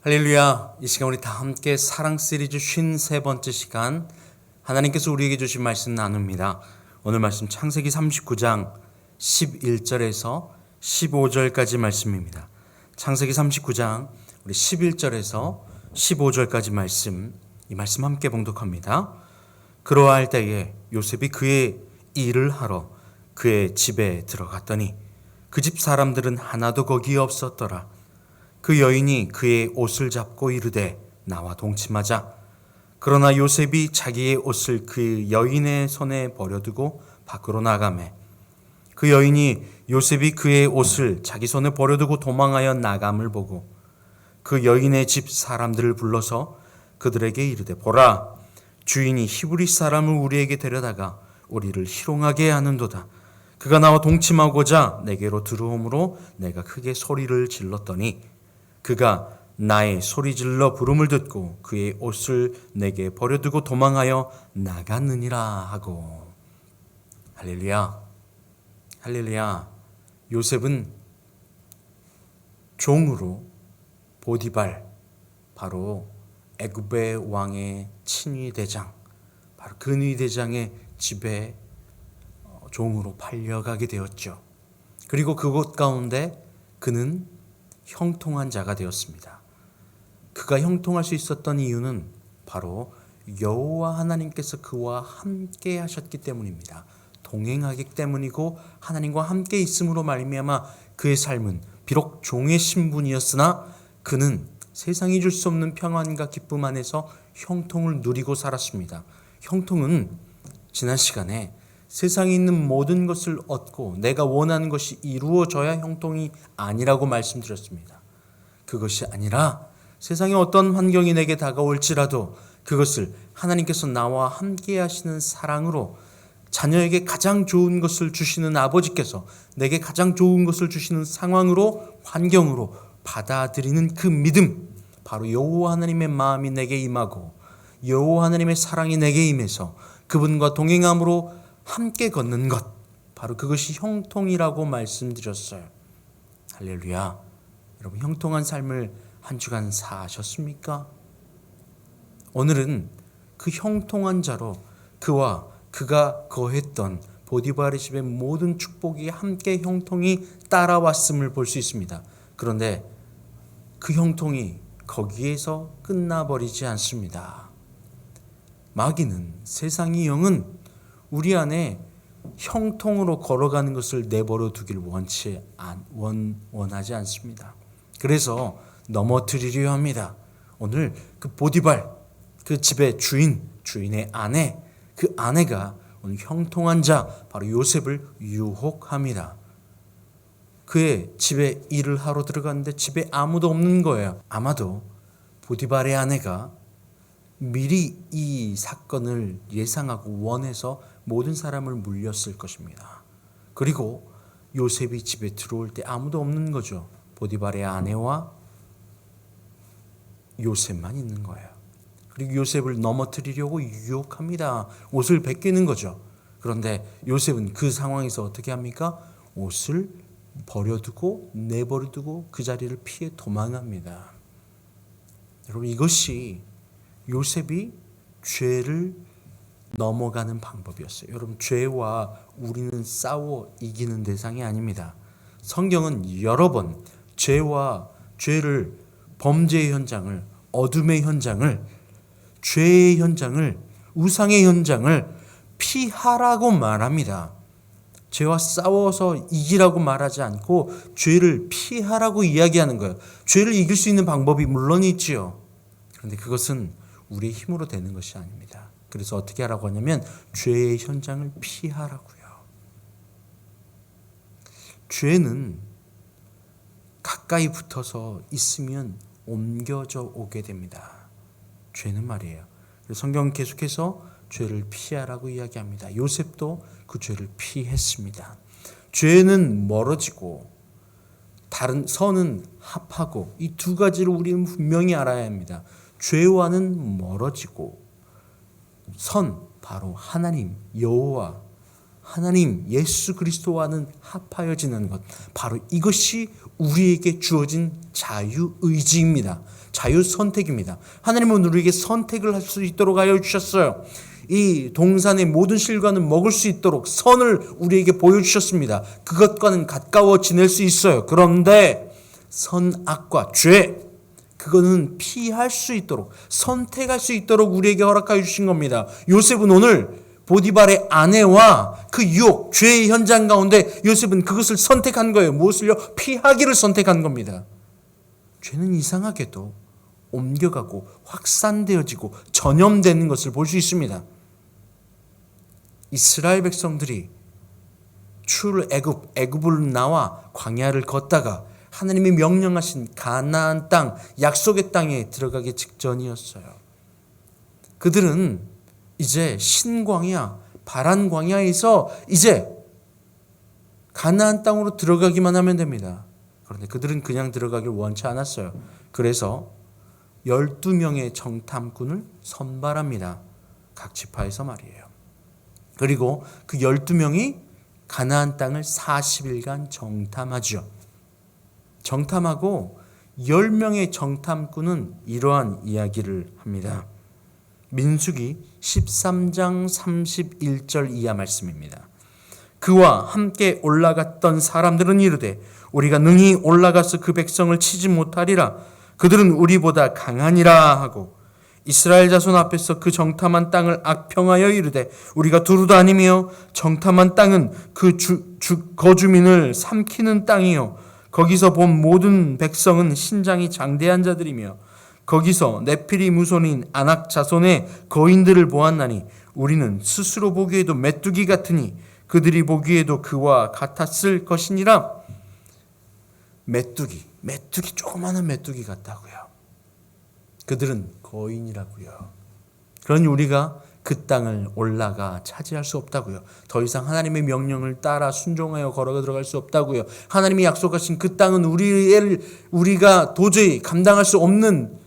할렐루야. 이 시간 우리 다 함께 사랑 시리즈 53번째 시간 하나님께서 우리에게 주신 말씀 나눕니다. 오늘 말씀 창세기 39장 11절에서 15절까지 말씀입니다. 창세기 39장 우리 11절에서 15절까지 말씀, 이 말씀 함께 봉독합니다. 그러할 때에 요셉이 그의 일을 하러 그의 집에 들어갔더니 그 집 사람들은 하나도 거기에 없었더라. 그 여인이 그의 옷을 잡고 이르되 나와 동침하자. 그러나 요셉이 자기의 옷을 그 여인의 손에 버려두고 밖으로 나가매 그 여인이 요셉이 그의 옷을 자기 손에 버려두고 도망하여 나감을 보고 그 여인의 집 사람들을 불러서 그들에게 이르되 보라, 주인이 히브리 사람을 우리에게 데려다가 우리를 희롱하게 하는도다. 그가 나와 동침하고자 내게로 들어오므로 내가 크게 소리를 질렀더니 그가 나의 소리질러 부름을 듣고 그의 옷을 내게 버려두고 도망하여 나갔느니라 하고. 할렐루야. 할렐루야. 요셉은 종으로 보디발, 바로 애굽의 왕의 친위 대장, 바로 근위 대장의 집에 종으로 팔려가게 되었죠. 그리고 그곳 가운데 그는 형통한 자가 되었습니다. 그가 형통할 수 있었던 이유는 바로 여호와 하나님께서 그와 함께 하셨기 때문입니다. 동행하기 때문이고 하나님과 함께 있음으로 말미암아 그의 삶은 비록 종의 신분이었으나 그는 세상이 줄 수 없는 평안과 기쁨 안에서 형통을 누리고 살았습니다. 형통은 지난 시간에 세상에 있는 모든 것을 얻고 내가 원하는 것이 이루어져야 형통이 아니라고 말씀드렸습니다. 그것이 아니라 세상에 어떤 환경이 내게 다가올지라도 그것을 하나님께서 나와 함께 하시는 사랑으로, 자녀에게 가장 좋은 것을 주시는 아버지께서 내게 가장 좋은 것을 주시는 상황으로, 환경으로 받아들이는 그 믿음, 바로 여호와 하나님의 마음이 내게 임하고 여호와 하나님의 사랑이 내게 임해서 그분과 동행함으로 함께 걷는 것, 바로 그것이 형통이라고 말씀드렸어요. 할렐루야. 여러분, 형통한 삶을 한 주간 사셨습니까? 오늘은 그 형통한 자로 그와 그가 거했던 보디발의 집의 모든 축복이 함께 형통이 따라왔음을 볼 수 있습니다. 그런데 그 형통이 거기에서 끝나버리지 않습니다. 마귀는, 세상의 영은 우리 안에 형통으로 걸어가는 것을 내버려 두길 원하지 않습니다. 그래서 넘어뜨리려 합니다. 오늘 그 보디발, 그 집의 주인의 아내, 그 아내가 오늘 형통한 자, 바로 요셉을 유혹합니다. 그의 집에 일을 하러 들어갔는데 집에 아무도 없는 거예요. 아마도 보디발의 아내가 미리 이 사건을 예상하고 원해서 모든 사람을 물렸을 것입니다. 그리고 요셉이 집에 들어올 때 아무도 없는 거죠. 보디발의 아내와 요셉만 있는 거예요. 그리고 요셉을 넘어뜨리려고 유혹합니다. 옷을 벗기는 거죠. 그런데 요셉은 그 상황에서 어떻게 합니까? 옷을 버려두고 내버려두고 그 자리를 피해 도망합니다. 여러분, 이것이 요셉이 죄를 넘어가는 방법이었어요. 여러분, 죄와 우리는 싸워 이기는 대상이 아닙니다. 성경은 여러 번 죄를, 범죄의 현장을, 어둠의 현장을, 죄의 현장을, 우상의 현장을 피하라고 말합니다. 죄와 싸워서 이기라고 말하지 않고 죄를 피하라고 이야기하는 거예요. 죄를 이길 수 있는 방법이 물론 있지요. 그런데 그것은 우리의 힘으로 되는 것이 아닙니다. 그래서 어떻게 하라고 하냐면 죄의 현장을 피하라고요. 죄는 가까이 붙어서 있으면 옮겨져 오게 됩니다. 죄는 말이에요. 성경은 계속해서 죄를 피하라고 이야기합니다. 요셉도 그 죄를 피했습니다. 죄는 멀어지고 다른 선은 합하고, 이 두 가지를 우리는 분명히 알아야 합니다. 죄와는 멀어지고 선, 바로 하나님, 여호와 하나님 예수 그리스도와는 합하여지는 것, 바로 이것이 우리에게 주어진 자유의지입니다. 자유선택입니다. 하나님은 우리에게 선택을 할 수 있도록 하여 주셨어요. 이 동산의 모든 실과는 먹을 수 있도록 선을 우리에게 보여주셨습니다. 그것과는 가까워 지낼 수 있어요. 그런데 선악과 죄, 그거는 피할 수 있도록, 선택할 수 있도록 우리에게 허락하여 주신 겁니다. 요셉은 오늘 보디발의 아내와 그 유혹, 죄의 현장 가운데 요셉은 그것을 선택한 거예요. 무엇을요? 피하기를 선택한 겁니다. 죄는 이상하게도 옮겨가고 확산되어지고 전염되는 것을 볼 수 있습니다. 이스라엘 백성들이 애굽을 나와 광야를 걷다가 하나님이 명령하신 가나안 땅, 약속의 땅에 들어가기 직전이었어요. 그들은 이제 신광야, 바란 광야에서 이제 가나안 땅으로 들어가기만 하면 됩니다. 그런데 그들은 그냥 들어가길 원치 않았어요. 그래서 12명의 정탐꾼을 선발합니다. 각 지파에서 말이에요. 그리고 그 12명이 가나안 땅을 40일간 정탐하죠. 정탐하고 10명의 정탐꾼은 이러한 이야기를 합니다. 민수기 13장 31절 이하 말씀입니다. 그와 함께 올라갔던 사람들은 이르되 우리가 능히 올라가서 그 백성을 치지 못하리라. 그들은 우리보다 강하니라 하고 이스라엘 자손 앞에서 그 정탐한 땅을 악평하여 이르되 우리가 두루 다니며 정탐한 땅은 그 거주민을 삼키는 땅이요 거기서 본 모든 백성은 신장이 장대한 자들이며 거기서 네피리 무손인 아낙 자손의 거인들을 보았나니 우리는 스스로 보기에도 메뚜기 같으니 그들이 보기에도 그와 같았을 것이니라. 메뚜기 조그마한 메뚜기 같다고요. 그들은 거인이라고요. 그러니 우리가 그 땅을 올라가 차지할 수 없다고요. 더 이상 하나님의 명령을 따라 순종하여 걸어 들어갈 수 없다고요. 하나님이 약속하신 그 땅은 우리가 도저히 감당할 수 없는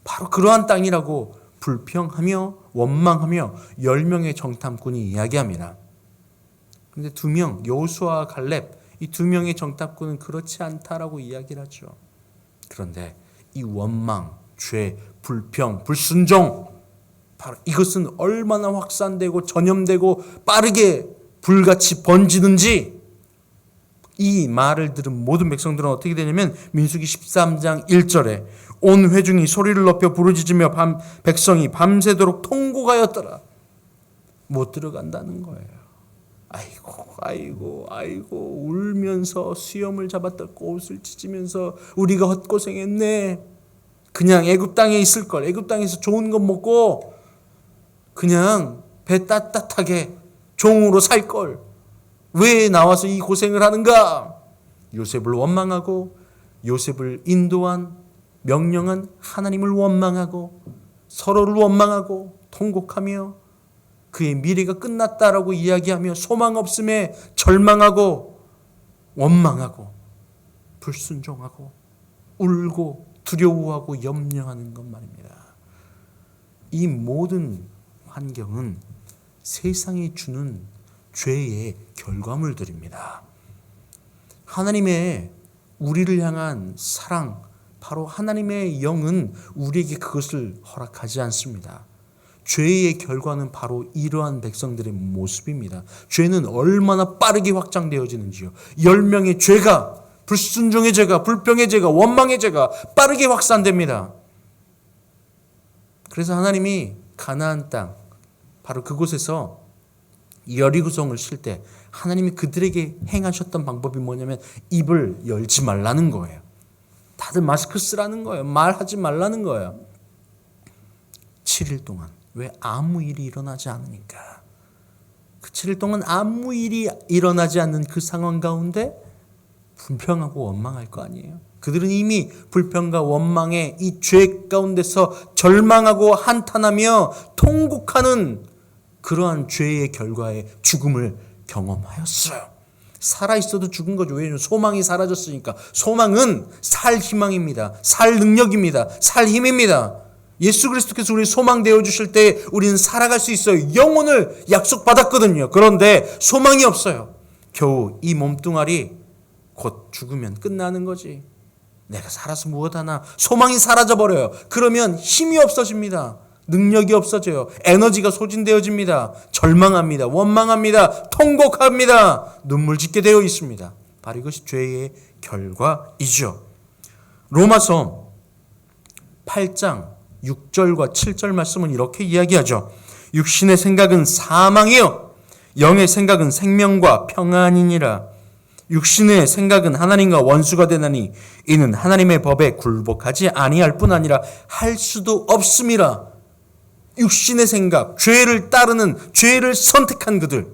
바로 그러한 땅이라고 불평하며 원망하며 10명의 정탐꾼이 이야기합니다. 그런데 2명, 여호수아와 갈렙, 이 2명의 정탐꾼은 그렇지 않다라고 이야기를 하죠. 그런데 이 원망, 죄, 불평, 불순종, 바로 이것은 얼마나 확산되고 전염되고 빠르게 불같이 번지는지 이 말을 들은 모든 백성들은 어떻게 되냐면 민수기 13장 1절에 온 회중이 소리를 높여 부르짖으며 백성이 밤새도록 통곡하였더라. 못 들어간다는 거예요. 아이고 울면서 수염을 잡았다 꽃을 찢으면서 우리가 헛고생했네. 그냥 애굽 땅에 있을 걸. 애굽 땅에서 좋은 것 먹고 그냥 배 따뜻하게 종으로 살 걸. 왜 나와서 이 고생을 하는가? 요셉을 원망하고 요셉을 인도한 명령한 하나님을 원망하고 서로를 원망하고 통곡하며 그의 미래가 끝났다라고 이야기하며 소망 없음에 절망하고 원망하고 불순종하고 울고 두려워하고 염려하는 것 말입니다. 이 모든 환경은 세상이 주는 죄의 결과물들입니다. 하나님의 우리를 향한 사랑, 바로 하나님의 영은 우리에게 그것을 허락하지 않습니다. 죄의 결과는 바로 이러한 백성들의 모습입니다. 죄는 얼마나 빠르게 확장되어지는지요. 10명의 죄가, 불순종의 죄가, 불평의 죄가, 원망의 죄가 빠르게 확산됩니다. 그래서 하나님이 가나안 땅, 바로 그곳에서 여리고성을 칠 때 하나님이 그들에게 행하셨던 방법이 뭐냐면 입을 열지 말라는 거예요. 다들 마스크 쓰라는 거예요. 말하지 말라는 거예요. 7일 동안. 왜? 아무 일이 일어나지 않으니까. 그 7일 동안 아무 일이 일어나지 않는 그 상황 가운데 불평하고 원망할 거 아니에요. 그들은 이미 불평과 원망의 이 죄 가운데서 절망하고 한탄하며 통곡하는 그러한 죄의 결과에 죽음을 경험하였어요. 살아있어도 죽은 거죠. 왜냐하면 소망이 사라졌으니까. 소망은 살 희망입니다. 살 능력입니다. 살 힘입니다. 예수 그리스도께서 우리 소망 되어 주실 때 우리는 살아갈 수 있어요. 영혼을 약속받았거든요. 그런데 소망이 없어요. 겨우 이 몸뚱아리 곧 죽으면 끝나는 거지. 내가 살아서 무엇하나. 소망이 사라져버려요. 그러면 힘이 없어집니다. 능력이 없어져요. 에너지가 소진되어집니다. 절망합니다. 원망합니다. 통곡합니다. 눈물 짓게 되어 있습니다. 바로 이것이 죄의 결과이죠. 로마서 8장 6절과 7절 말씀은 이렇게 이야기하죠. 육신의 생각은 사망이요 영의 생각은 생명과 평안이니라. 육신의 생각은 하나님과 원수가 되나니 이는 하나님의 법에 굴복하지 아니할 뿐 아니라 할 수도 없음이라. 육신의 생각, 죄를 따르는, 죄를 선택한 그들,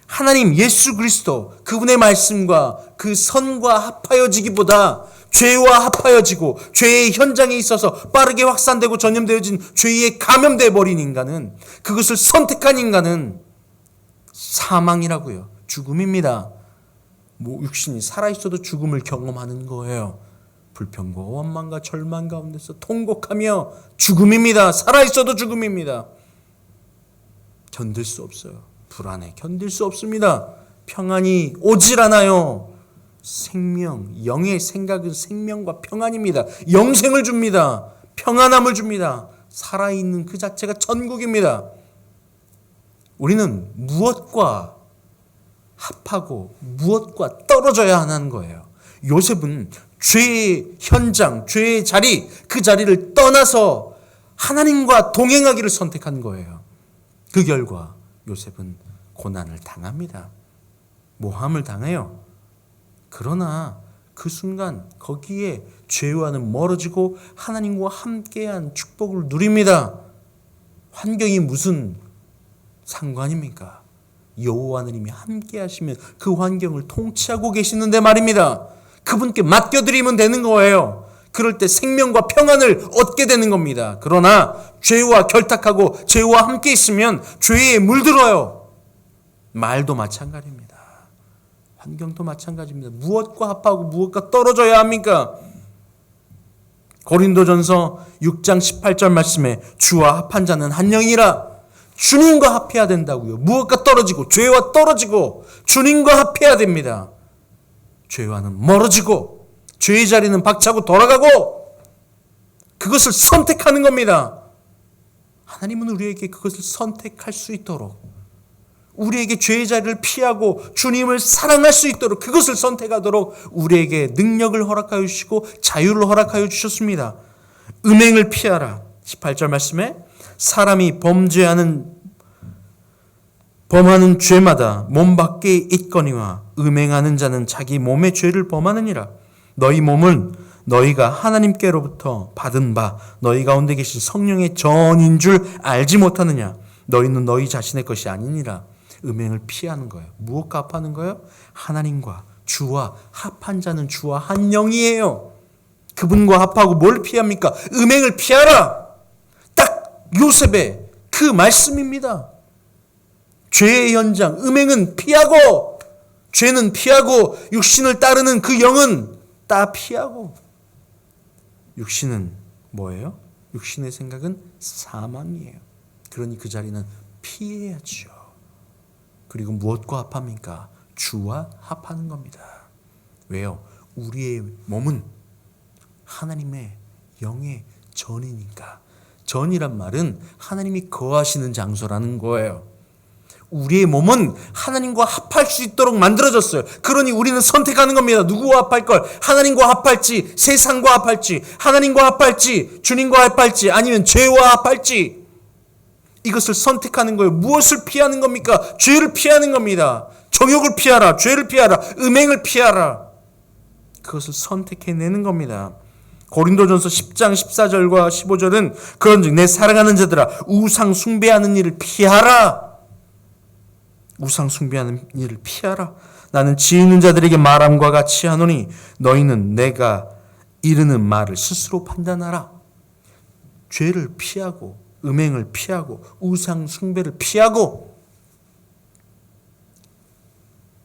하나님 예수 그리스도 그분의 말씀과 그 선과 합하여지기보다 죄와 합하여지고 죄의 현장에 있어서 빠르게 확산되고 전염되어진 죄에 감염되어 버린 인간은, 그것을 선택한 인간은 사망이라고요. 죽음입니다. 육신이 살아있어도 죽음을 경험하는 거예요. 불평과 원망과 절망 가운데서 통곡하며 죽음입니다. 살아있어도 죽음입니다. 견딜 수 없어요. 불안해 견딜 수 없습니다. 평안이 오질 않아요. 생명, 영의 생각은 생명과 평안입니다. 영생을 줍니다. 평안함을 줍니다. 살아있는 그 자체가 천국입니다. 우리는 무엇과 합하고 무엇과 떨어져야 하는 거예요. 요셉은 죄의 현장, 죄의 자리, 그 자리를 떠나서 하나님과 동행하기를 선택한 거예요. 그 결과 요셉은 고난을 당합니다. 모함을 당해요. 그러나 그 순간 거기에 죄와는 멀어지고 하나님과 함께한 축복을 누립니다. 환경이 무슨 상관입니까? 여호와 하나님이 함께 하시면 그 환경을 통치하고 계시는데 말입니다. 그분께 맡겨드리면 되는 거예요. 그럴 때 생명과 평안을 얻게 되는 겁니다. 그러나 죄와 결탁하고 죄와 함께 있으면 죄에 물들어요. 말도 마찬가지입니다. 환경도 마찬가지입니다. 무엇과 합하고 무엇과 떨어져야 합니까? 고린도전서 6장 18절 말씀에 주와 합한 자는 한 영이라. 주님과 합해야 된다고요. 무엇과 떨어지고 죄와 떨어지고 주님과 합해야 됩니다. 죄와는 멀어지고 죄의 자리는 박차고 돌아가고 그것을 선택하는 겁니다. 하나님은 우리에게 그것을 선택할 수 있도록, 우리에게 죄의 자리를 피하고 주님을 사랑할 수 있도록, 그것을 선택하도록 우리에게 능력을 허락하여 주시고 자유를 허락하여 주셨습니다. 음행을 피하라. 18절 말씀에 사람이 범하는 죄마다 몸 밖에 있거니와 음행하는 자는 자기 몸의 죄를 범하느니라. 너희 몸은 너희가 하나님께로부터 받은 바 너희 가운데 계신 성령의 전인 줄 알지 못하느냐. 너희는 너희 자신의 것이 아니니라. 음행을 피하는 거예요. 무엇과 합하는 거예요? 하나님과 주와 합한 자는 주와 한 영이에요. 그분과 합하고 뭘 피합니까? 음행을 피하라. 딱 요셉의 그 말씀입니다. 죄의 현장, 음행은 피하고, 죄는 피하고, 육신을 따르는 그 영은 다 피하고. 육신은 뭐예요? 육신의 생각은 사망이에요. 그러니 그 자리는 피해야죠. 그리고 무엇과 합합니까? 주와 합하는 겁니다. 왜요? 우리의 몸은 하나님의 영의 전이니까. 전이란 말은 하나님이 거하시는 장소라는 거예요. 우리의 몸은 하나님과 합할 수 있도록 만들어졌어요. 그러니 우리는 선택하는 겁니다. 누구와 합할 걸? 하나님과 합할지, 세상과 합할지, 하나님과 합할지, 주님과 합할지, 아니면 죄와 합할지. 이것을 선택하는 거예요. 무엇을 피하는 겁니까? 죄를 피하는 겁니다. 정욕을 피하라, 죄를 피하라, 음행을 피하라. 그것을 선택해내는 겁니다. 고린도전서 10장 14절과 15절은 그런즉 내 사랑하는 자들아 우상 숭배하는 일을 피하라. 우상 숭배하는 일을 피하라. 나는 지으는 자들에게 말함과 같이 하노니 너희는 내가 이르는 말을 스스로 판단하라. 죄를 피하고 음행을 피하고 우상 숭배를 피하고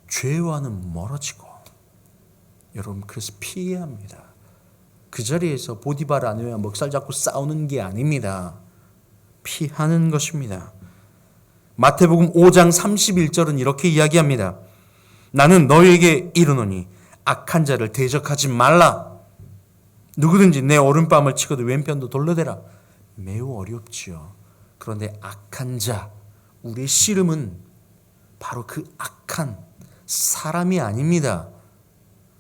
죄와는 멀어지고, 여러분 그래서 피해야 합니다. 그 자리에서 보디발 아내와 먹살 잡고 싸우는 게 아닙니다. 피하는 것입니다. 마태복음 5장 31절은 이렇게 이야기합니다. 나는 너희에게 이르노니 악한 자를 대적하지 말라. 누구든지 내 오른뺨을 치고도 왼편도 돌려대라. 매우 어렵지요. 그런데 악한 자, 우리의 씨름은 바로 그 악한 사람이 아닙니다.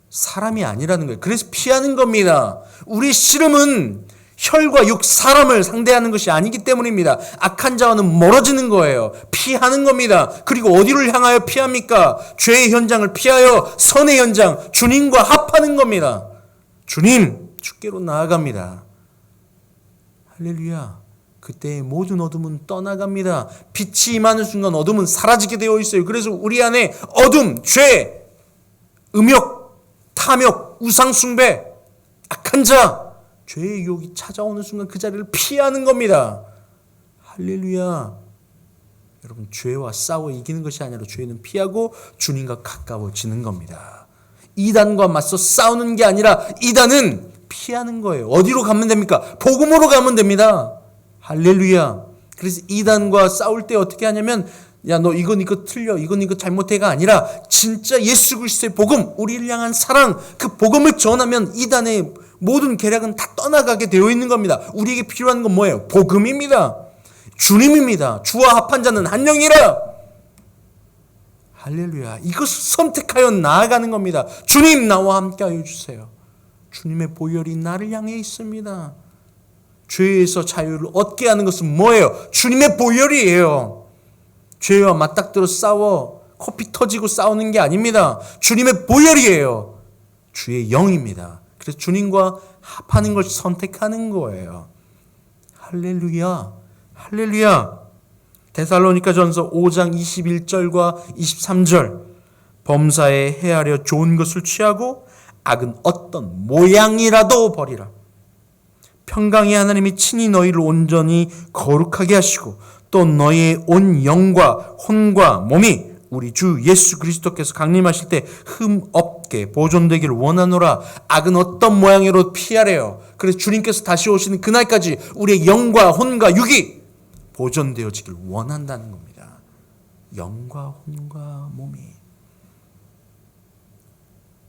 사람이 아니라는 거예요. 그래서 피하는 겁니다. 우리의 씨름은 혈과 육, 사람을 상대하는 것이 아니기 때문입니다. 악한 자와는 멀어지는 거예요. 피하는 겁니다. 그리고 어디를 향하여 피합니까? 죄의 현장을 피하여 선의 현장, 주님과 합하는 겁니다. 주님, 주께로 나아갑니다. 할렐루야. 그때 모든 어둠은 떠나갑니다. 빛이 임하는 순간 어둠은 사라지게 되어 있어요. 그래서 우리 안에 어둠, 죄, 음욕, 탐욕, 우상숭배, 악한 자, 죄의 유혹이 찾아오는 순간 그 자리를 피하는 겁니다. 할렐루야. 여러분, 죄와 싸워 이기는 것이 아니라 죄는 피하고 주님과 가까워지는 겁니다. 이단과 맞서 싸우는 게 아니라 이단은 피하는 거예요. 어디로 가면 됩니까? 복음으로 가면 됩니다. 할렐루야. 그래서 이단과 싸울 때 어떻게 하냐면, 야, 너 이거 틀려, 이거 잘못해가 아니라 진짜 예수 그리스도의 복음, 우리를 향한 사랑, 그 복음을 전하면 이단의 모든 계략은 다 떠나가게 되어 있는 겁니다. 우리에게 필요한 건 뭐예요? 복음입니다. 주님입니다. 주와 합한 자는 한 영이라. 할렐루야. 이것을 선택하여 나아가는 겁니다. 주님, 나와 함께 하여 주세요. 주님의 보혈이 나를 향해 있습니다. 죄에서 자유를 얻게 하는 것은 뭐예요? 주님의 보혈이에요. 죄와 맞닥뜨려 싸워 코피 터지고 싸우는 게 아닙니다. 주님의 보혈이에요. 주의 영입니다. 그래서 주님과 합하는 것을 선택하는 거예요. 할렐루야. 할렐루야. 데살로니가전서 5장 21절과 23절. 범사에 헤아려 좋은 것을 취하고 악은 어떤 모양이라도 버리라. 평강의 하나님이 친히 너희를 온전히 거룩하게 하시고 또 너희의 온 영과 혼과 몸이 우리 주 예수 그리스도께서 강림하실 때 흠 없게 보존되기를 원하노라. 악은 어떤 모양으로 피하래요. 그래서 주님께서 다시 오시는 그날까지 우리의 영과 혼과 육이 보존되어지길 원한다는 겁니다. 영과 혼과 몸이.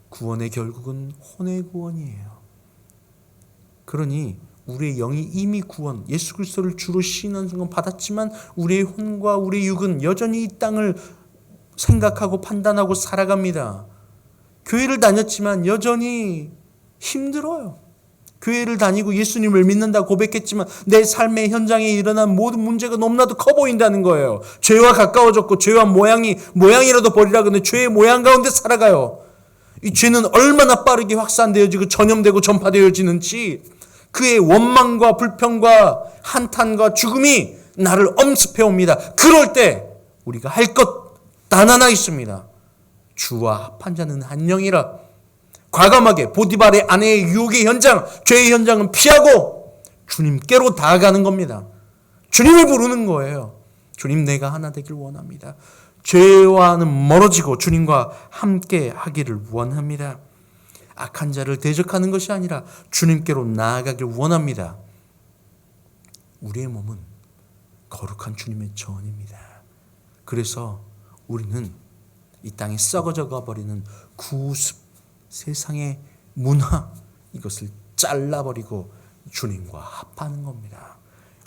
구원의 결국은 혼의 구원이에요. 그러니 우리의 영이 이미 구원, 예수 그리스도를 주로 시인하는 순간 받았지만 우리의 혼과 우리의 육은 여전히 이 땅을 생각하고 판단하고 살아갑니다. 교회를 다녔지만 여전히 힘들어요. 교회를 다니고 예수님을 믿는다 고백했지만 내 삶의 현장에 일어난 모든 문제가 너무나도 커 보인다는 거예요. 죄와 가까워졌고 죄와 모양이라도 버리라 그러는데 죄의 모양 가운데 살아가요. 이 죄는 얼마나 빠르게 확산되어지고 전염되고 전파되어지는지 그의 원망과 불평과 한탄과 죽음이 나를 엄습해 옵니다. 그럴 때 우리가 할 것 단 하나 있습니다. 주와 합한 자는 한 영이라. 과감하게 보디발의 아내의 유혹의 현장, 죄의 현장은 피하고 주님께로 다가가는 겁니다. 주님을 부르는 거예요. 주님, 내가 하나 되길 원합니다. 죄와는 멀어지고 주님과 함께 하기를 원합니다. 악한 자를 대적하는 것이 아니라 주님께로 나아가길 원합니다. 우리의 몸은 거룩한 주님의 전입니다. 그래서 우리는 이 땅에 썩어져 가버리는 구습, 세상의 문화, 이것을 잘라버리고 주님과 합하는 겁니다.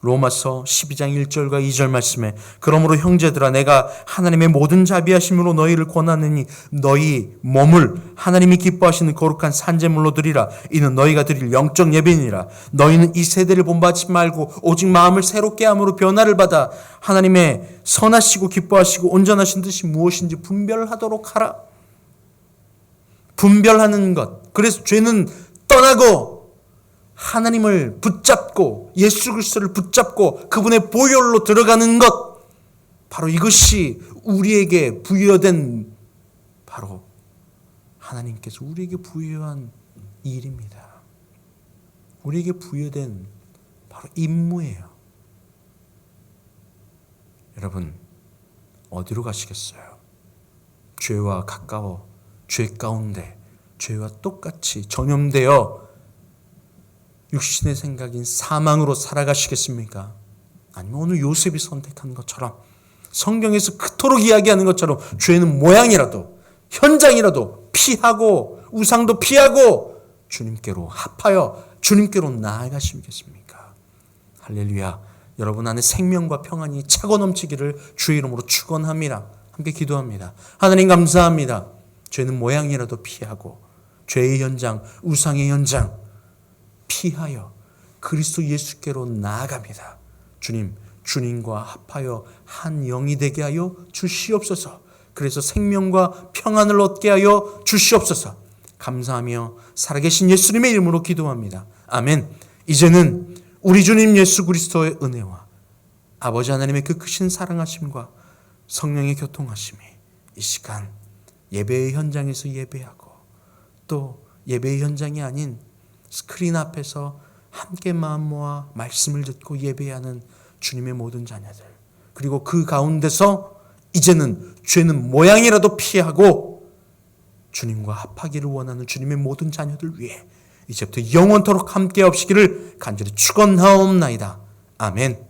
로마서 12장 1절과 2절 말씀에 그러므로 형제들아 내가 하나님의 모든 자비하심으로 너희를 권하느니 너희 몸을 하나님이 기뻐하시는 거룩한 산제물로 드리라. 이는 너희가 드릴 영적 예배니라. 너희는 이 세대를 본받지 말고 오직 마음을 새롭게 함으로 변화를 받아 하나님의 선하시고 기뻐하시고 온전하신 뜻이 무엇인지 분별하도록 하라. 분별하는 것. 그래서 죄는 떠나고 하나님을 붙잡고 예수 그리스도를 붙잡고 그분의 보혈로 들어가는 것, 바로 이것이 우리에게 부여된, 바로 하나님께서 우리에게 부여한 일입니다. 우리에게 부여된 바로 임무예요. 여러분, 어디로 가시겠어요? 죄와 가까워 죄 가운데 죄와 똑같이 전염되어 육신의 생각인 사망으로 살아가시겠습니까? 아니면 오늘 요셉이 선택한 것처럼 성경에서 그토록 이야기하는 것처럼 죄는 모양이라도 현장이라도 피하고 우상도 피하고 주님께로 합하여 주님께로 나아가시겠습니까? 할렐루야. 여러분 안에 생명과 평안이 차고 넘치기를 주의 이름으로 축원합니다. 함께 기도합니다. 하나님 감사합니다. 죄는 모양이라도 피하고 죄의 현장, 우상의 현장 피하여 그리스도 예수께로 나아갑니다. 주님, 주님과 합하여 한 영이 되게 하여 주시옵소서. 그래서 생명과 평안을 얻게 하여 주시옵소서. 감사하며 살아계신 예수님의 이름으로 기도합니다. 아멘. 이제는 우리 주님 예수 그리스도의 은혜와 아버지 하나님의 그 크신 사랑하심과 성령의 교통하심이 이 시간 예배의 현장에서 예배하고 또 예배의 현장이 아닌 스크린 앞에서 함께 마음 모아 말씀을 듣고 예배하는 주님의 모든 자녀들, 그리고 그 가운데서 이제는 죄는 모양이라도 피하고 주님과 합하기를 원하는 주님의 모든 자녀들 위해 이제부터 영원토록 함께 없시기를 간절히 축원하옵나이다. 아멘.